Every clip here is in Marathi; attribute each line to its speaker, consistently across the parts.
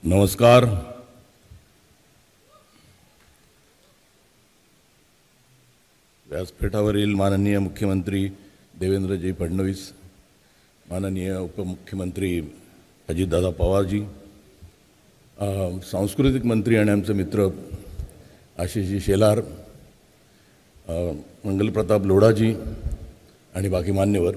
Speaker 1: नमस्कार. व्यासपीठावरील माननीय मुख्यमंत्री देवेंद्रजी फडणवीस, माननीय उपमुख्यमंत्री अजितदादा पवारजी, सांस्कृतिक मंत्री आणि आमचे मित्र आशिषजी शेलार, मंगलप्रताप लोढाजी आणि बाकी मान्यवर,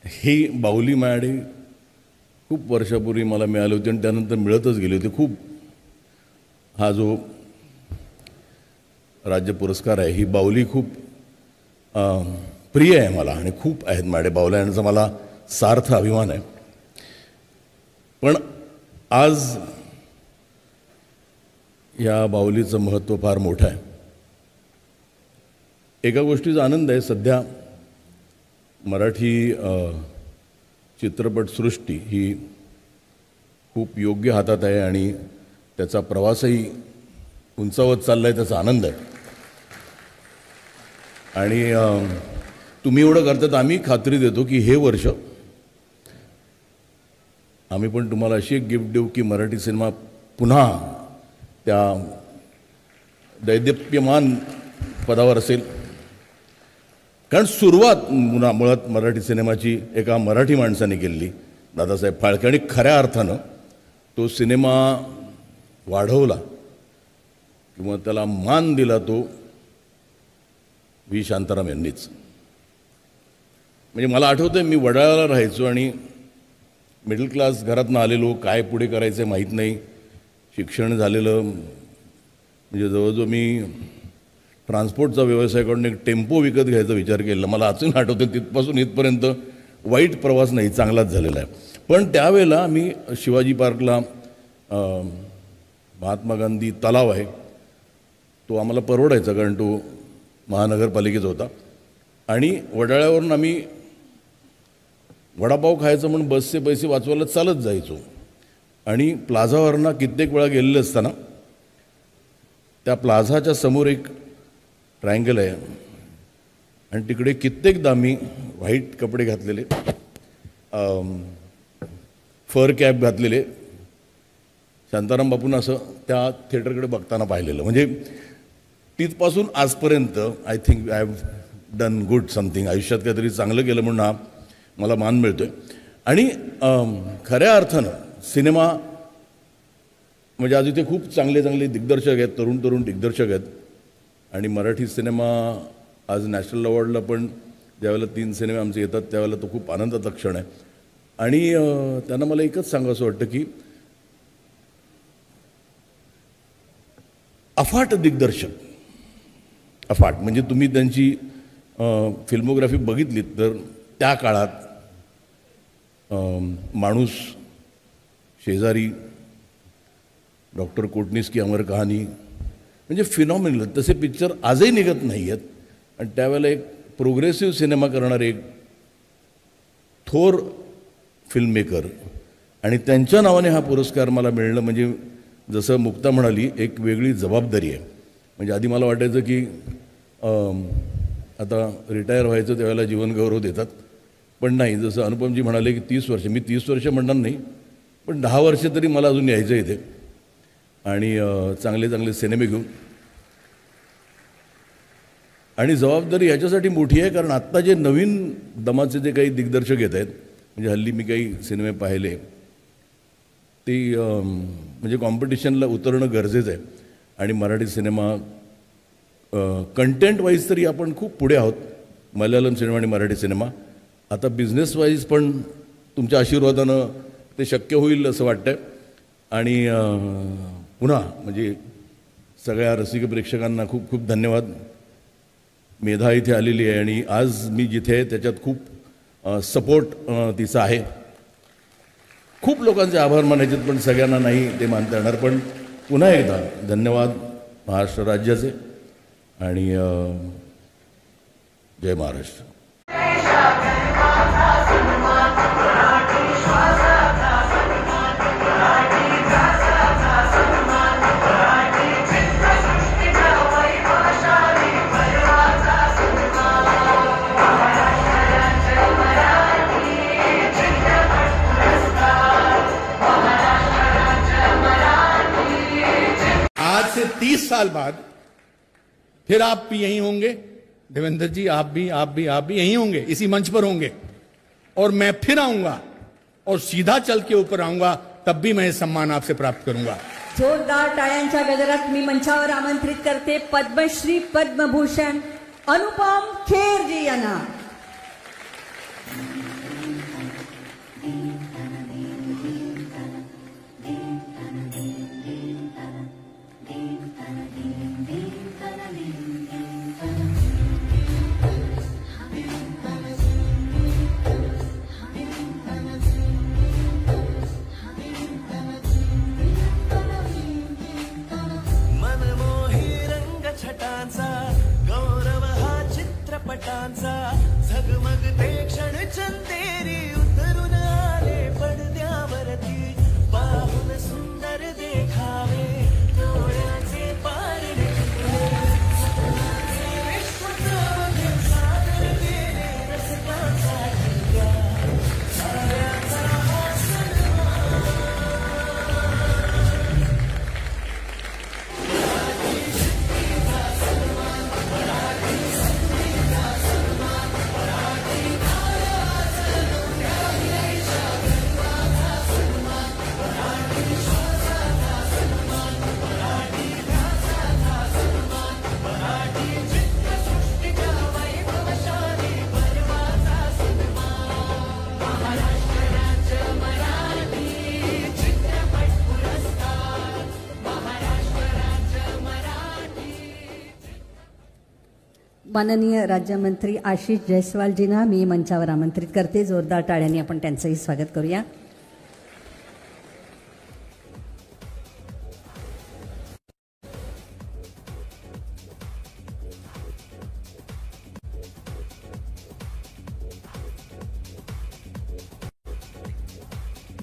Speaker 1: ही बाहुली माझ्याकडे खूप वर्षापूर्वी मला मिळाली होती आणि त्यानंतर मिळतच गेली होती. खूप हा जो राज्य पुरस्कार आहे, ही बाहुली खूप प्रिय आहे मला आणि खूप आहेत माझ्याकडे बाहुल्या यांचा मला सार्थ अभिमान आहे. पण आज या बाहुलीचं महत्त्व फार मोठं आहे. एका गोष्टीचा आनंद आहे, सध्या मराठी चित्रपटसृष्टी ही खूप योग्य हातात आहे आणि त्याचा प्रवासही उंचावत चालला आहे, त्याचा आनंद आहे. आणि तुम्ही एवढं करतात, आम्ही खात्री देतो की हे वर्ष आम्ही पण तुम्हाला अशी एक गिफ्ट देऊ की मराठी सिनेमा पुन्हा त्या दैदिप्यमान पदावर असेल. कारण सुरुवात मुळात मराठी सिनेमाची एका मराठी माणसाने केली, दादासाहेब फाळके, आणि खऱ्या अर्थानं तो सिनेमा वाढवला किंवा त्याला मान दिला तो व्ही शांताराम यांनीच. म्हणजे मला आठवतं आहे, मी वडाळ्याला राहायचो आणि मिडल क्लास घरातनं आलेलो, काय पुढे करायचं माहीत नाही, शिक्षण झालेलं, म्हणजे जवळजवळ मी ट्रान्सपोर्टचा व्यवसाय करून एक टेम्पो विकत घ्यायचा विचार केला. मला अजून आठवतं, तिथपासून इथपर्यंत वाईट प्रवास नाही, चांगलाच झालेला आहे. पण त्यावेळेला आम्ही शिवाजी पार्कला महात्मा गांधी तलाव आहे, तो आम्हाला परवडायचा कारण तो महानगरपालिकेचा होता. आणि वडाळ्यावरून आम्ही वडापाव खायचं म्हणून बसचे पैसे वाचवायला चालत जायचो. आणि प्लाझावरनं कित्येक वेळा गेलेले असताना त्या प्लाझाच्या समोर एक ट्रायंगल आहे आणि तिकडे कित्येकदा मी व्हाईट कपडे घातलेले, फर कॅप घातलेले शांताराम बापूंना असं त्या थिएटरकडे बघताना पाहिलेलं. म्हणजे तिथपासून आजपर्यंत I think I have done good something, आयुष्यात काहीतरी चांगलं केलं म्हणून हा मला मान मिळतो आहे. आणि खऱ्या अर्थानं सिनेमा म्हणजे आज इथे खूप चांगले चांगले दिग्दर्शक आहेत, तरुण तरुण दिग्दर्शक आहेत. आणि मराठी सिनेमा आज नॅशनल अवॉर्डला पण ज्यावेळेला 3 सिनेमे आमचे येतात त्यावेळेला तो खूप आनंदाचा क्षण आहे. आणि त्यांना मला एकच सांगावंसं वाटतं की अफाट दिग्दर्शक, अफाट म्हणजे तुम्ही त्यांची फिल्मोग्राफी बघितलीत तर त्या काळात माणूस, शेजारी, डॉक्टर कोटणीस की अमर कहाणी, म्हणजे फिनॉमिनल तसे पिक्चर आजही निघत नाही आहेत. आणि त्यावेळेला एक प्रोग्रेसिव्ह सिनेमा करणारे एक थोर फिल्ममेकर आणि त्यांच्या नावाने हा पुरस्कार मला मिळणं म्हणजे जसं मुक्ता म्हणाली, एक वेगळी जबाबदारी आहे. म्हणजे आधी मला वाटायचं की आता रिटायर व्हायचं त्यावेळेला जीवनगौरव देतात, पण नाही. जसं अनुपमजी म्हणाले की 30 वर्ष, मी 30 वर्ष म्हणणार नाही, पण 10 वर्ष तरी मला अजून यायचं इथे आणि चांगले चांगले सिनेमे घेऊन. आणि जबाबदारी ह्याच्यासाठी मोठी आहे कारण आत्ता जे नवीन दमाचे जे काही दिग्दर्शक येत आहेत, म्हणजे हल्ली मी काही सिनेमे पाहिले, ते म्हणजे कॉम्पिटिशनला उतरणं गरजेचं आहे. आणि मराठी सिनेमा कंटेंट वाईज तरी आपण खूप पुढे आहोत, मल्याळम सिनेमा आणि मराठी सिनेमा. आता बिझनेस वाईज पण तुमच्या आशीर्वादानं ते शक्य होईल असं वाटतं. आणि पुन्हा म्हणजे सगळ्या रसिक प्रेक्षकांना खूप खूप धन्यवाद. मेधा इथे आलेली आहे आणि आज मी जिथे आहे त्याच्यात खूप सपोर्ट तिचा आहे. खूप लोकांचे आभार मानायचे पण सगळ्यांना नाही ते मानता येणार. पण पुन्हा एकदा धन्यवाद महाराष्ट्र राज्याचे आणि जय महाराष्ट्र.
Speaker 2: साल बाद फिर आप भी यहीं होंगे, देवेंद्र जी, आप भी यहीं होंगे, इसी मंच पर होंगे, और मैं फिर आऊंगा और सीधा चल के ऊपर आऊंगा, तब भी मैं सम्मान आपसे प्राप्त करूंगा।
Speaker 3: जोरदार टाळ्यांच्या गजरात मी मंचावर आमंत्रित करते पद्मश्री पद्मभूषण अनुपम खेर जी यांना।
Speaker 4: गौरव हा चित्रपटांचा झगमगते क्षण चंदेरी उतरून आले पडद्यावरती, पाहून सुंदर देखावे डोळ्याचे पारणे सादर केले रसिकांसाठी साऱ्याचा
Speaker 3: माननीय राज्यमंत्री आशिष जयस्वालजींना मी मंचावर आमंत्रित करते। जोरदार टाळ्यांनी आपण त्यांचंही स्वागत करूया।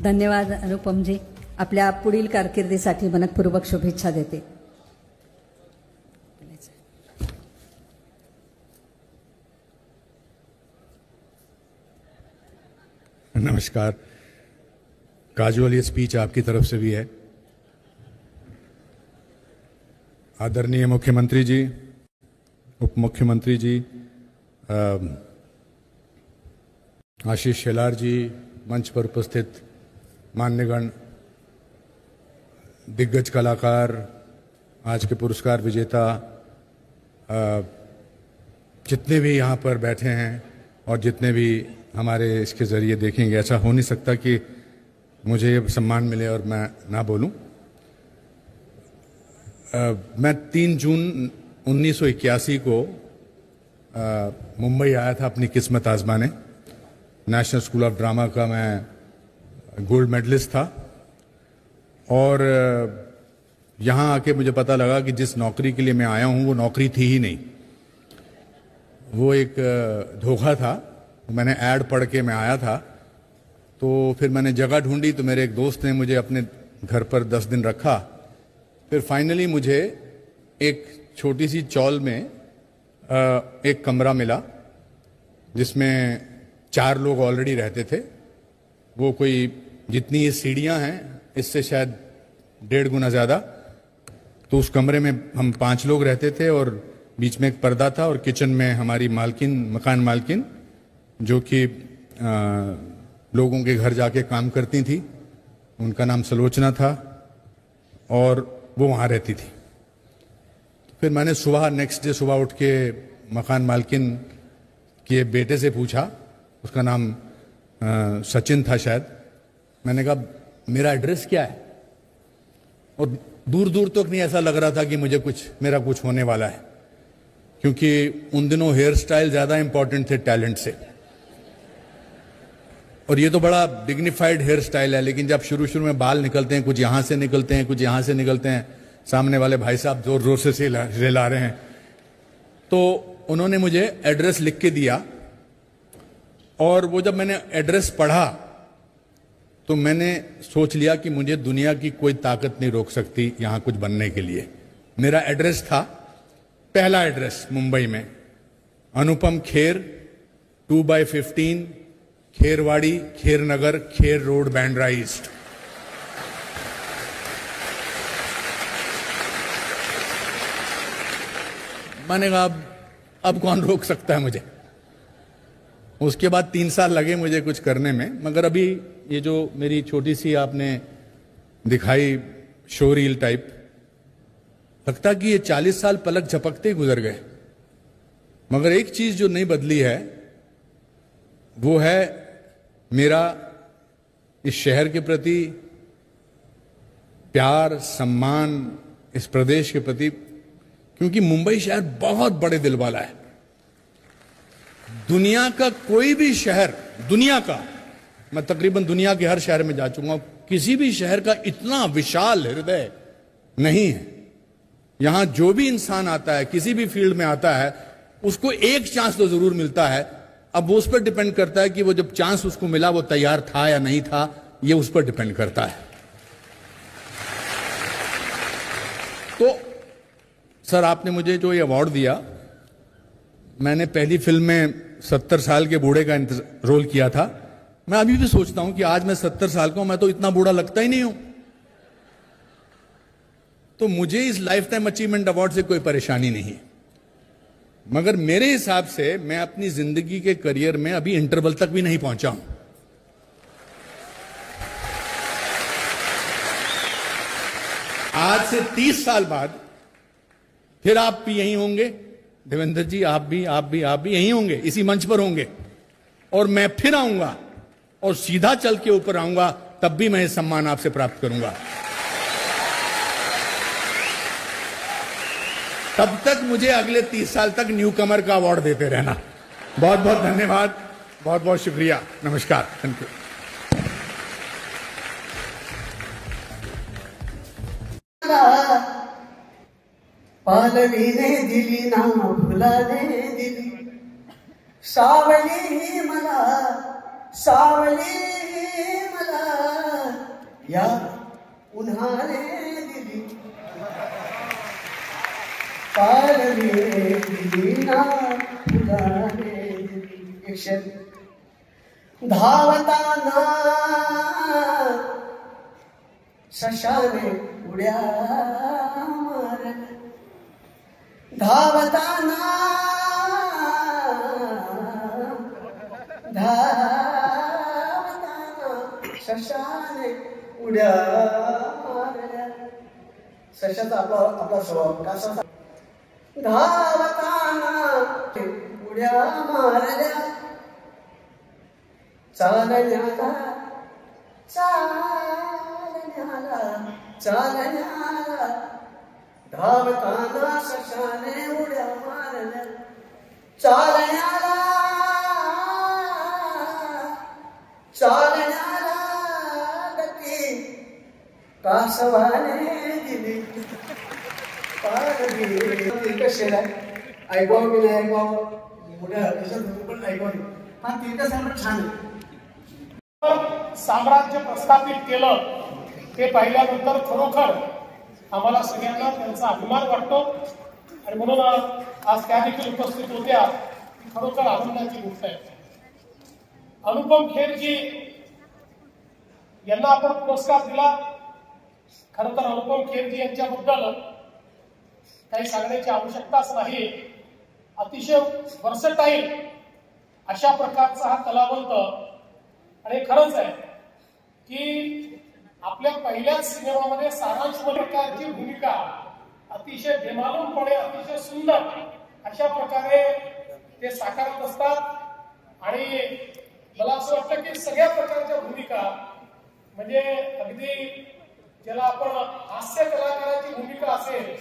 Speaker 3: धन्यवाद अनुपमजी, आपल्या पुढील कारकिर्दीसाठी मनपूर्वक शुभेच्छा देते।
Speaker 2: नमस्कार। काजुअल ये स्पीच आपकी तरफ से भी है। आदरणीय मुख्यमंत्री जी, उप मुख्यमंत्री जी, आशीष शेलार जी, मंच पर उपस्थित मान्यगण, दिग्गज कलाकार, आज के पुरस्कार विजेता, जितने भी यहाँ पर बैठे हैं और जितने भी हमारे इसके ज़रिए देखेंगे, ऐसा हो नहीं सकता कि मुझे ये सम्मान मिले और मैं ना बोलूं। मैं 3 जून 1981 को मुंबई आया था अपनी किस्मत आजमाने। नेशनल स्कूल ऑफ ड्रामा का मैं गोल्ड मेडलिस्ट था, और यहाँ आके मुझे पता लगा कि जिस नौकरी के लिए मैं आया हूँ वो नौकरी थी ही नहीं, वो एक धोखा था। मैंने ऐड पढ़ के मैं आया था, तो फिर मैंने जगह ढूंढी, तो मेरे एक दोस्त ने मुझे अपने घर पर 10 दिन रखा। फिर फाइनली मुझे एक छोटी सी चौल में एक कमरा मिला जिसमें 4 लोग ऑलरेडी रहते थे। वो कोई जितनी ये सीढ़ियाँ हैं इससे शायद 1.5 गुना ज़्यादा। तो उस कमरे में हम 5 लोग रहते थे, और बीच में एक पर्दा था, और किचन में हमारी मालकिन, मकान मालकिन, जो कि लोगों के घर जाके काम करती थी, उनका नाम सलोचना था, और वो वहाँ रहती थी। फिर मैंने नेक्स्ट डे सुबह उठ के मकान मालकिन के बेटे से पूछा, उसका नाम सचिन था शायद। मैंने कहा मेरा एड्रेस क्या है, और दूर दूर तक नहीं ऐसा लग रहा था कि मेरा कुछ होने वाला है, क्योंकि उन दिनों हेयर स्टाइल ज़्यादा इंपॉर्टेंट थे टैलेंट से। और ये तो बड़ा डिग्निफाइड हेयर स्टाइल है, लेकिन जब शुरू में बाल निकलते हैं, कुछ यहाँ से निकलते हैं, कुछ यहाँ से निकलते हैं, सामने वाले भाई साहब जोर जोर से रिला रहे हैं, तो उन्होंने मुझे एड्रेस लिख के दिया। और वो जब मैंने एड्रेस पढ़ा तो मैंने सोच लिया कि मुझे दुनिया की कोई ताकत नहीं रोक सकती यहाँ कुछ बनने के लिए। मेरा एड्रेस था, पहला एड्रेस मुंबई में, अनुपम खेर, 2/15, खेरवाड़ी, खेर नगर, खेर रोड, बैंड्रा ईस्ट। मैंने कहा अब कौन रोक सकता है मुझे। उसके बाद 3 साल लगे मुझे कुछ करने में, मगर अभी ये जो मेरी छोटी सी आपने दिखाई शो रील टाइप, लगता कि ये 40 साल पलक झपकते ही गुजर गए। मगर एक चीज जो नहीं बदली है वो है मेरा इस शहर के प्रति प्यार, सम्मान, इस प्रदेश के प्रति, क्योंकि मुंबई शहर बहुत बड़े दिल वाला है। दुनिया का कोई भी शहर, दुनिया का, मैं तकरीबन दुनिया के हर शहर में जा चुका हूं, किसी भी शहर का इतना विशाल हृदय नहीं है। यहां जो भी इंसान आता है, किसी भी फील्ड में आता है, उसको एक चांस तो जरूर मिलता है। अब वो उस पर डिपेंड करता है कि वो जब चांस उसको मिला वो तैयार था या नहीं था, ये उस पर डिपेंड करता है। तो सर, आपने मुझे जो ये अवार्ड दिया, मैंने पहली फिल्म में 70 साल के बूढ़े का रोल किया था। मैं अभी भी सोचता हूं कि आज मैं 70 साल का हूं, मैं तो इतना बूढ़ा लगता ही नहीं हूं। तो मुझे इस लाइफ टाइम अचीवमेंट अवार्ड से कोई परेशानी नहीं, मगर मेरे हिसाब से मैं अपनी जिंदगी के करियर में अभी इंटरवल तक भी नहीं पहुंचा हूं। आज से 30 साल बाद फिर आप भी यहीं होंगे, देवेंद्र जी, आप भी यहीं होंगे, इसी मंच पर होंगे, और मैं फिर आऊंगा और सीधा चल के ऊपर आऊंगा, तब भी मैं सम्मान आपसे प्राप्त करूंगा। तब तक मुझे अगले 30 साल तक न्यू कमर का अवार्ड देते रहना। बहुत बहुत धन्यवाद, बहुत बहुत शुक्रिया, नमस्कार, थैंक यू।
Speaker 5: पालवीने दिली ना फुलाने दिली, सावली मला या उन्हाने दिली, पालवीने दिली ना फुलाने दिली। एक शेर, धावताना शशाने उड्या मारल्या, धावताना शशाने उड्या मारल्या। शशाचा आपला स्वभाव कसा, धावताना उड्या मारल्या, चालण्याला धावताना शशाने उड्या मारल्या, चालण्याला गती कासवाने दिली, कसे ऐकावं की नाही ऐकावं, मोठ्या पण ऐकावं, हा तिथं सांग छान
Speaker 6: साम्राज्य प्रस्थापित केलं ते पाहिल्यानंतर खरोखर आम्हाला सगळ्यांना त्यांचा अभिमान वाटतो, आणि म्हणून आज त्या देखील उपस्थित होत्या, खरोखर आनंदाची गोष्ट आहे। अनुपम खेरजी यांना आपण पुरस्कार दिला। खरं तर अनुपम खेरजी यांच्याबद्दल काही सांगण्याची आवश्यकताच नाही। अतिशय वर्सटाईल अशा प्रकारचा हा कलावंत, आणि खरंच आहे की आपल्या पहिल्याच सिनेमामध्ये सारांश प्रकारची भूमिका अतिशय बेमालूमपणे, अतिशय सुंदर अशा प्रकारे ते साकारत असतात। आणि मला असं वाटतं की सगळ्या प्रकारच्या भूमिका, म्हणजे अगदी ज्याला आपण हास्य कलाकाराची भूमिका असेल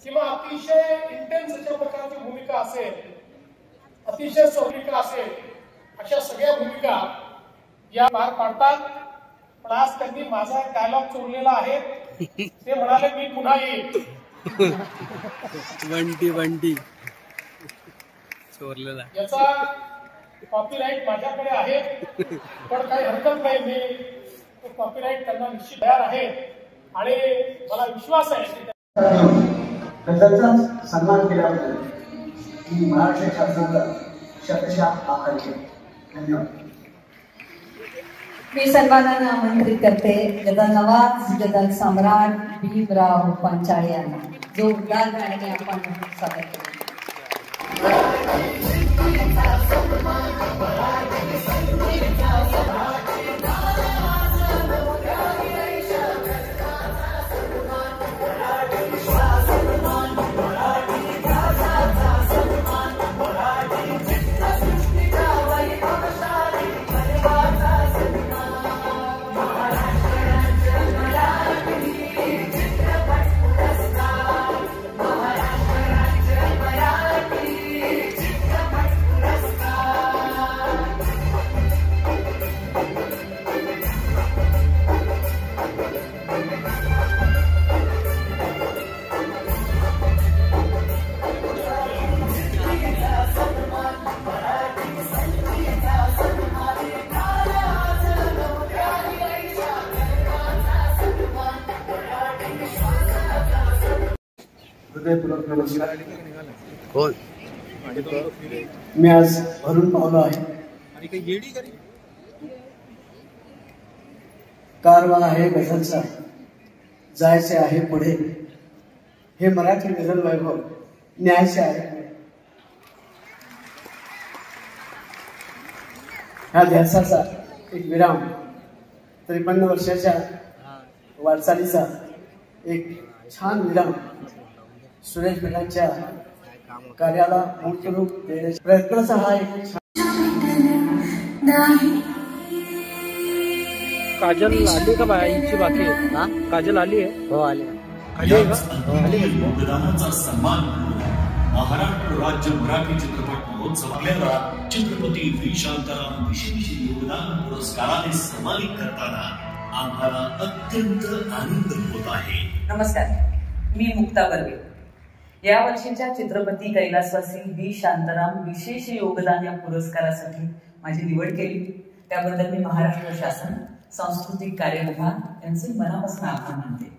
Speaker 6: किंवा अतिशय इंटेन्स अशा प्रकारची भूमिका असेल, अतिशय भूमिका असेल, अशा सगळ्या भूमिका या पार पाडतात। पण आज त्यांनी माझा डायलॉग चोरलेला आहे, ते म्हणाले मी पुन्हा येईल।
Speaker 7: वंटी चोरलेला,
Speaker 6: याचा कॉपीराईट माझ्याकडे आहे, पण काही हरकत नाही, मी कॉपीराईट त्यांना निश्चित तयार आहे, आणि मला विश्वास आहे की
Speaker 5: त्याचा सन्मान केल्याबद्दल मी महाराष्ट्र शासनाचा शतशः आभार आहे। धन्यवाद।
Speaker 3: मी सन्मानानं आमंत्रित करते जगन नवाज, जगन सम्राट भीमराव पांचाळे यांना, जोरदार गाण्याने आपण स्वागत करू।
Speaker 5: हृदयपूर्वक नमस्कार. मी आज भरून पावलो आहे. कारवा आहे गझलचा, जायचे आहे पुढे. हे मराठी गझल वैभव न्यायचे आहे. ह्या ध्यासाचा एक विराम, 53 वर्षाच्या वाटचालीचा एक छान विराम सुरेश बेटांच्या कार्याला मूर्तरूप देण्याचा प्रयत्नाचा हा एक
Speaker 7: काजल आली का बाईंची बाकी आहे? काजल आली आहे? हो आली. आली आहे का?
Speaker 8: योगदानाचा सन्मान महाराष्ट्र राज्य मराठी चित्रपट महोत्सव आपल्याला चित्रपती व्ही शांताराम विशेष योगदान पुरस्काराने सन्मानित करताना आम्हाला अत्यंत आनंद होत आहे.
Speaker 9: नमस्कार, मी मुक्ता बर्वे. या वर्षीच्या चित्रपती कैलासवासी व्ही शांताराम विशेष योगदान या पुरस्कारासाठी माझी निवड केली. त्याबद्दल मी महाराष्ट्र शासन सांस्कृतिक कार्य विभाग यांचे मनापासून आभार मानते.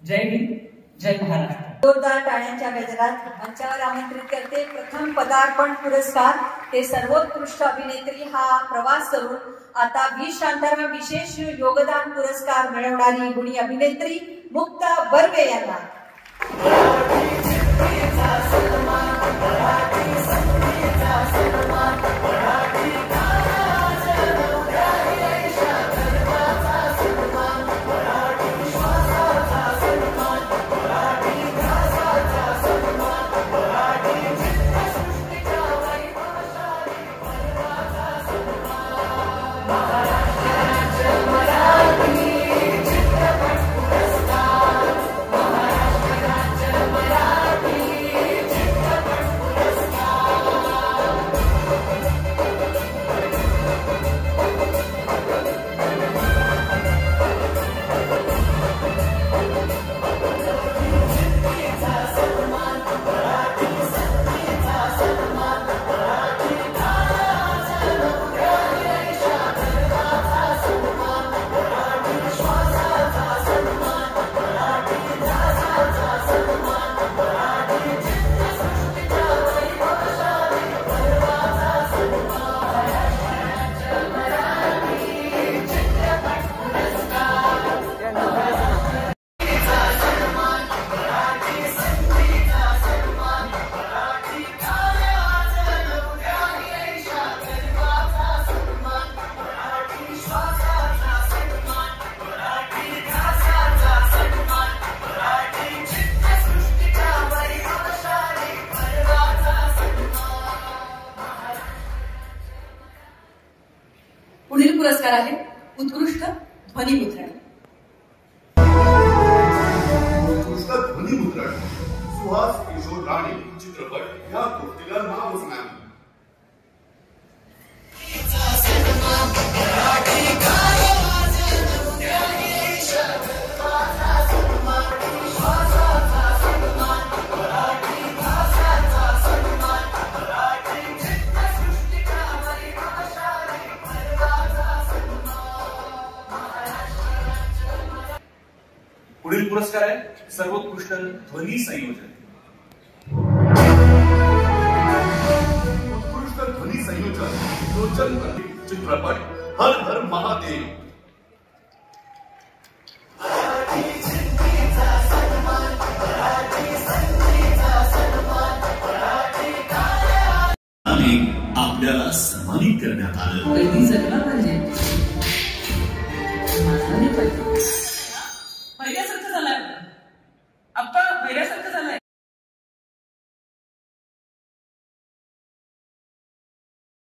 Speaker 9: जय हिंद, जय महाराष्ट्र.
Speaker 3: जोरदार टाळ्यांच्या गजरात मंचावर आमंत्रित करते प्रथम पदार्पण पुरस्कार ते सर्वोत्कृष्ट अभिनेत्री हा प्रवास करून आता व्ही शांताराम विशेष योगदान पुरस्कार मिळवणारी गुणी अभिनेत्री मुक्ता बर्वे यांना.
Speaker 9: पुढील पुरस्कार आहे उत्कृष्ट ध्वनिमुद्रण.
Speaker 10: उत्कृष्ट ध्वनिमुद्रण सुहास किशोर राणे चित्रपट या गोष्टीला नावच नाही.
Speaker 8: पुढील पुरस्कार आहे सर्वोत्कृष्ट ध्वनी संयोजन.
Speaker 10: उत्कृष्ट ध्वनी संयोजन चित्रपट हर हर महादेव.
Speaker 8: आपल्याला सन्मानित करण्यात आलं.
Speaker 9: कैदी जगला पाहिजे, मारला नाही पाहिजे.